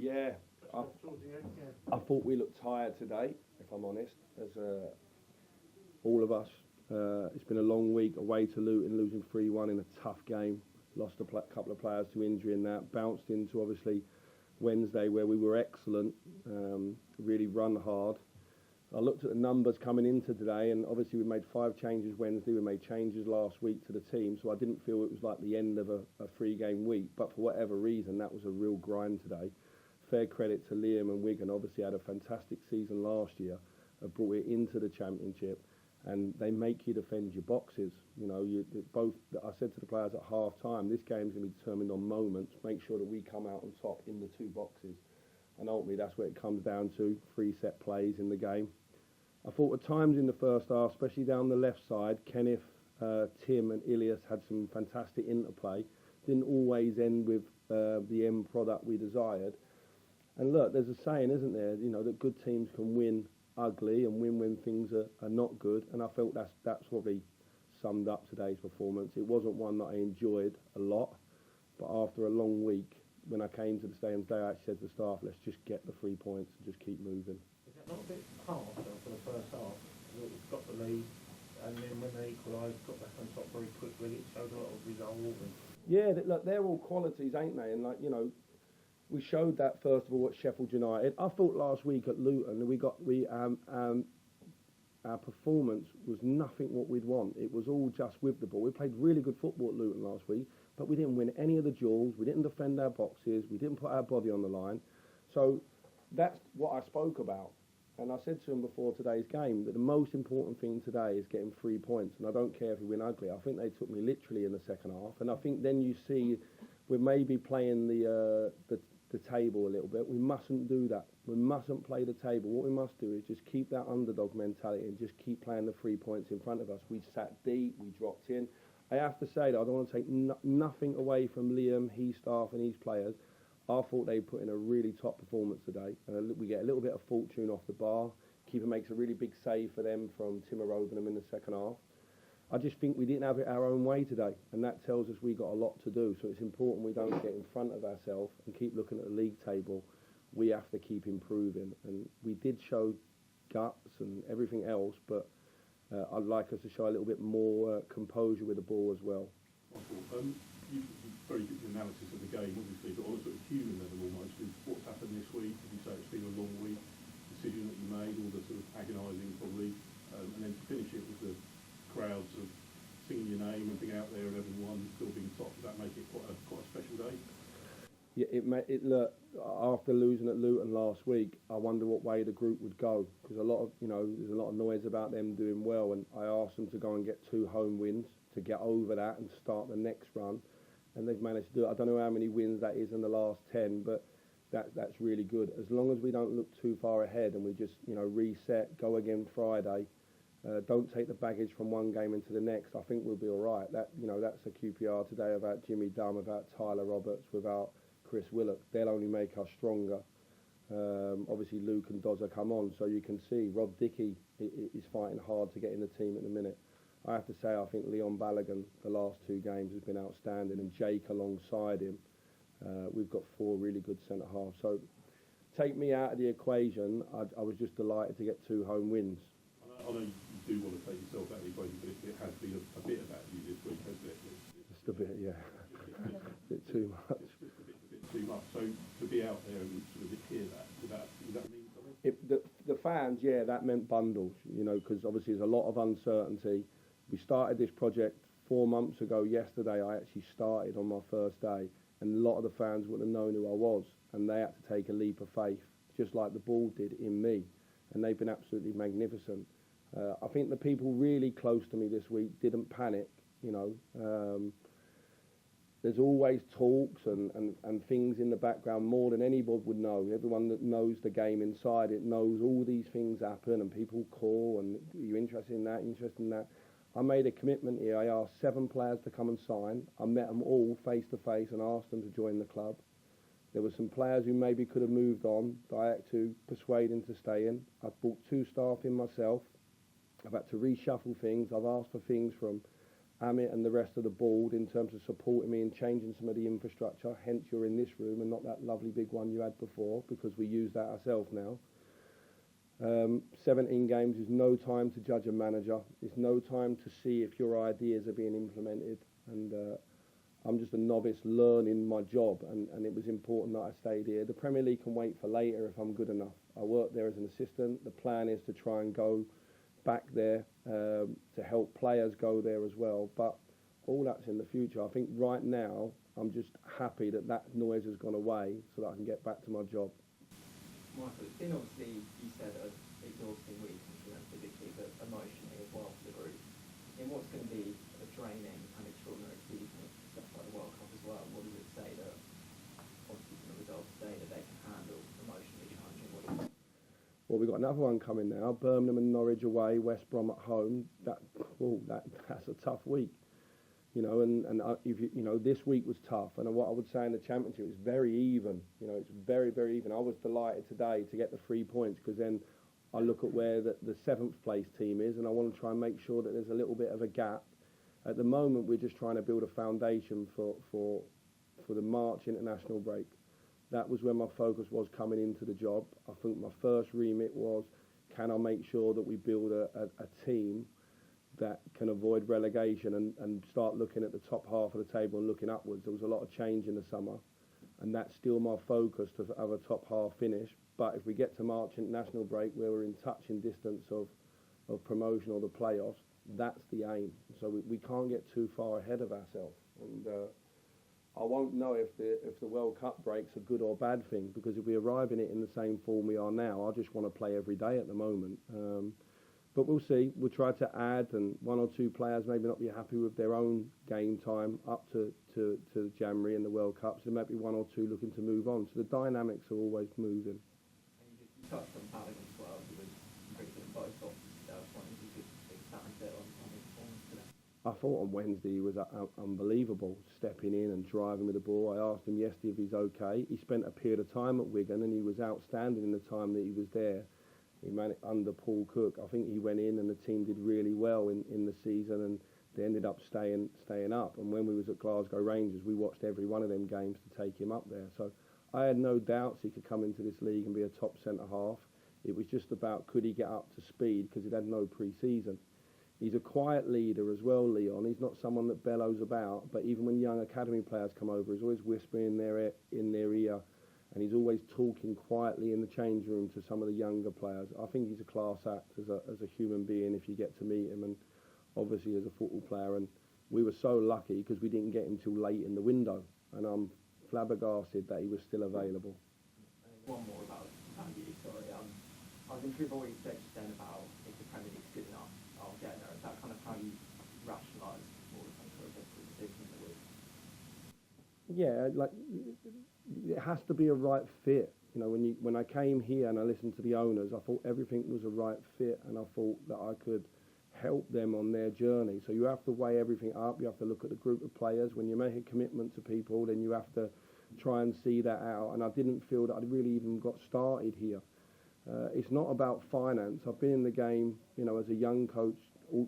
Yeah, I thought we looked tired today, if I'm honest, as all of us. It's been a long week away to Luton, losing 3-1 in a tough game. Lost a couple of players to injury in that. Bounced into, obviously, Wednesday where we were excellent, really run hard. I looked at the numbers coming into today, and obviously we made 5 changes Wednesday. We made changes last week to the team, so I didn't feel it was like the end of a 3-game week. But for whatever reason, that was a real grind today. Fair credit to Liam and Wigan. Obviously had a fantastic season last year, brought it into the Championship, and they make you defend your boxes. You know, both. I said to the players at half time, this game's going to be determined on moments. Make sure that we come out on top in the 2 boxes. And ultimately, that's where it comes down to, 3 set plays in the game. I thought at times in the first half, especially down the left side, Kenneth, Tim and Ilias had some fantastic interplay. Didn't always end with the end product we desired. And look, there's a saying, isn't there, you know, that good teams can win ugly and win when things are not good. And I felt that's probably summed up today's performance. It wasn't one that I enjoyed a lot, but after a long week, when I came to the stadium today, I actually said to the staff, let's just get the 3 points and just keep moving. Is that not a bit harsh though, for the first half? We've got the lead, and then when they equalised, got back on top very quickly. It showed a lot of resolve. Yeah, look, they're all qualities, ain't they? And like, you know, we showed that first of all at Sheffield United. I thought last week at Luton our performance was nothing what we'd want. It was all just with the ball. We played really good football at Luton last week, but we didn't win any of the duels. We didn't defend our boxes. We didn't put our body on the line. So that's what I spoke about. And I said to him before today's game that the most important thing today is getting 3 points. And I don't care if we win ugly. I think they took me literally in the second half. And I think then you see we're maybe playing the table a little bit. We mustn't do that. We mustn't play the table. What we must do is just keep that underdog mentality and just keep playing the 3 points in front of us. We sat deep. We dropped in. I have to say that I don't want to take nothing away from Liam, his staff and his players. I thought they put in a really top performance today. We get a little bit of fortune off the bar. Keeper makes a really big save for them from Timo Robenham in the second half. I just think we didn't have it our own way today, and that tells us we got a lot to do. So it's important we don't get in front of ourselves and keep looking at the league table. We have to keep improving, and we did show guts and everything else, but I'd like us to show a little bit more composure with the ball as well. You very good analysis of the game, obviously, but on a sort of human level almost, with what's happened this week. Did you say it's been a long week? Decision that you made, all the sort of agonising probably, and then to finish it with the crowds of singing your name and being out there and everyone still being top. Does that make it quite a special day? Yeah, look, after losing at Luton last week, I wonder what way the group would go, because there's a lot of noise about them doing well, and I asked them to go and get 2 home wins to get over that and start the next run, and they've managed to do it. I don't know how many wins that is in the last 10, but that's really good. As long as we don't look too far ahead and we just reset, go again Friday, don't take the baggage from one game into the next, I think we'll be all right. That's a QPR today without Jimmy Dunn, without Tyler Roberts, without Chris Willock. They'll only make us stronger. Obviously Luke and Dozza come on, so you can see Rob Dickey is fighting hard to get in the team at the minute. I have to say, I think Leon Balogun, the last 2 games, has been outstanding, and Jake alongside him. We've got 4 really good centre-halves. So take me out of the equation. I was just delighted to get 2 home wins. I know you do want to take yourself out of the equation, but it has been a bit about you this week, hasn't it? Just a bit, yeah. A bit too much. Just a bit too much. So to be out there and sort of hear that, does that mean something? The fans, yeah, that meant bundles, because obviously there's a lot of uncertainty. We started this project 4 months ago. Yesterday, I actually started on my first day, and a lot of the fans wouldn't have known who I was, and they had to take a leap of faith, just like the ball did in me, and they've been absolutely magnificent. I think the people really close to me this week didn't panic. There's always talks and things in the background more than anybody would know. Everyone that knows the game inside it knows all these things happen, and people call, and you're interested in that, interested in that. I made a commitment here. I asked 7 players to come and sign. I met them all face to face and asked them to join the club. There were some players who maybe could have moved on, but I had to persuade them to stay in. I've brought 2 staff in myself. I've had to reshuffle things. I've asked for things from Amit and the rest of the board in terms of supporting me and changing some of the infrastructure. Hence, you're in this room and not that lovely big one you had before, because we use that ourselves now. 17 games is no time to judge a manager. It's no time to see if your ideas are being implemented. And I'm just a novice learning my job, and it was important that I stayed here. The Premier League can wait for later if I'm good enough. I worked there as an assistant. The plan is to try and go back there to help players go there as well. But all that's in the future. I think right now I'm just happy that that noise has gone away so that I can get back to my job. Michael, it's been obviously, you said, an exhausting week, physically, but emotionally as well for the group. In what's going to be a draining and extraordinary season, stuff like the World Cup as well, what does it say that, obviously from the results today, that they can handle emotionally challenging what it is? Well, we've got another one coming now. Birmingham and Norwich away, West Brom at home. That's a tough week. This week was tough, and what I would say in the Championship is very even. It's very, very even. I was delighted today to get the 3 points, because then I look at where the 7th place team is, and I want to try and make sure that there's a little bit of a gap. At the moment, we're just trying to build a foundation for the March international break. That was where my focus was coming into the job. I think my first remit was, can I make sure that we build a team that can avoid relegation and start looking at the top half of the table and looking upwards. There was a lot of change in the summer, and that's still my focus, to have a top half finish. But if we get to March international break, where we're in touching distance of promotion or the playoffs, that's the aim. So we can't get too far ahead of ourselves. And I won't know if the World Cup break's a good or bad thing, because if we arrive in it in the same form we are now, I just want to play every day at the moment. But we'll see. We'll try to add, and 1 or 2 players maybe not be happy with their own game time up to January in the World Cup. So there might be 1 or 2 looking to move on. So the dynamics are always moving. And you touched on Balogun as well. He was bringing them both off. I was wondering if you could expand a bit on his performance today. I thought on Wednesday he was unbelievable, stepping in and driving with the ball. I asked him yesterday if he's okay. He spent a period of time at Wigan, and he was outstanding in the time that he was there. He managed under Paul Cook. I think he went in and the team did really well in the season, and they ended up staying up. And when we was at Glasgow Rangers, we watched every one of them games to take him up there. So I had no doubts he could come into this league and be a top centre-half. It was just about, could he get up to speed, because he'd had no pre-season. He's a quiet leader as well, Leon. He's not someone that bellows about, but even when young academy players come over, he's always whispering in their ear. And he's always talking quietly in the change room to some of the younger players. I think he's a class act as a human being if you get to meet him, and obviously as a football player. And we were so lucky because we didn't get him till late in the window, and I'm flabbergasted that he was still available. One more about you, sorry. I was intrigued by what you said just then about if the Premier League's good enough, I'll get there. Is that kind of how you rationalise all the kind of difficult decisions in the week? Yeah, it has to be a right fit. When I came here and I listened to the owners, I thought everything was a right fit, and I thought that I could help them on their journey. So you have to weigh everything up. You have to look at the group of players. When you make a commitment to people, then you have to try and see that out. And I didn't feel that I'd really even got started here. It's not about finance. I've been in the game, as a young coach,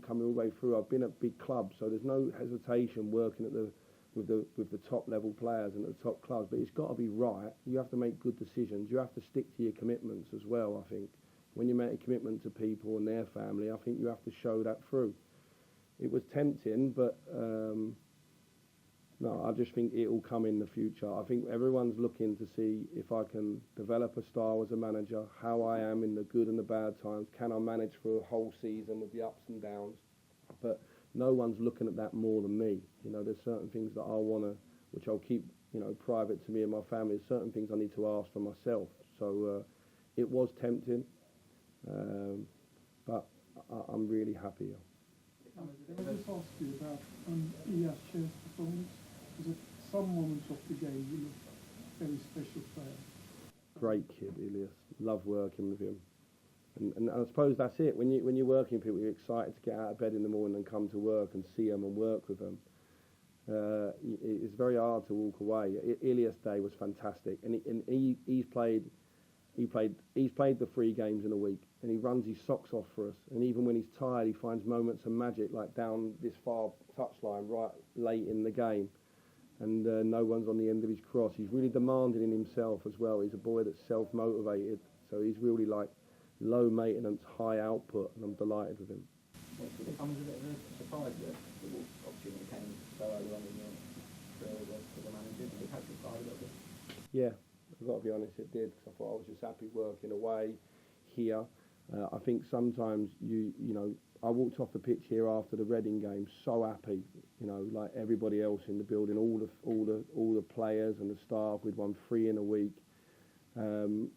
coming all the way through. I've been at big clubs, so there's no hesitation working with the top level players and at the top clubs. But it's got to be right. You have to make good decisions. You have to stick to your commitments as well, I think. When you make a commitment to people and their family, I think you have to show that through. It was tempting, but no, I just think it will come in the future. I think everyone's looking to see if I can develop a style as a manager, how I am in the good and the bad times. Can I manage for a whole season with the ups and downs? But no one's looking at that more than me. There's certain things that I want to, which I'll keep, private to me and my family. There's certain things I need to ask for myself. So it was tempting, but I'm really happy. Can I just ask you about Ilias' performance? Because at some moments of the game, you look a very special player. Great kid, Ilias. Love working with him. And I suppose that's it. When you're working with people, you're excited to get out of bed in the morning and come to work and see them and work with them. It's very hard to walk away. Ilias' day was fantastic, and he's played He's played the 3 games in a week, and he runs his socks off for us. And even when he's tired, he finds moments of magic, like down this far touchline, right late in the game, and no one's on the end of his cross. He's really demanding in himself as well. He's a boy that's self-motivated, so he's really like low maintenance, high output, and I'm delighted with him. Did it come as a bit of a surprise that the Wolves opportunity came so early on in your career as a manager? Did it catch you by a little bit? Yeah, I've got to be honest, it did, because I thought I was just happy working away here. I think sometimes you know, I walked off the pitch here after the Reading game so happy, you know, like everybody else in the building, all the players and the staff. We'd won 3 in a week, and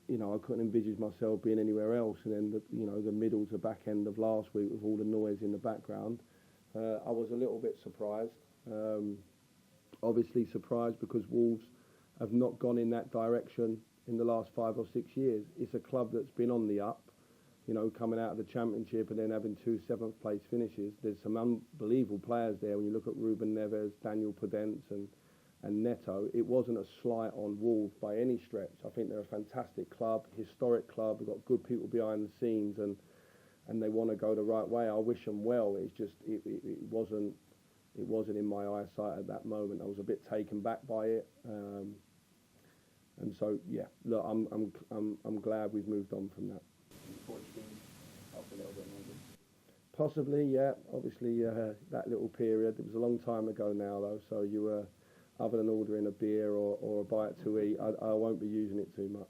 you know, I couldn't envisage myself being anywhere else. And then the middle to back end of last week with all the noise in the background, I was a little bit surprised. Obviously surprised because Wolves have not gone in that direction in the last 5 or 6 years. It's a club that's been on the up, you know, coming out of the Championship and then having 2 7th place finishes. There's some unbelievable players there. When you look at Ruben Neves, Daniel Podence and Neto, it wasn't a slight on Wolves by any stretch. I think they're a fantastic club, historic club. They've got good people behind the scenes, and they want to go the right way. I wish them well. It's just it wasn't in my eyesight at that moment. I was a bit taken back by it, and so yeah. Look, I'm glad we've moved on from that. Portuguese helped a little bit maybe. Possibly, yeah. Obviously, that little period. It was a long time ago now, though. So you were, other than ordering a beer or a bite to eat, I won't be using it too much.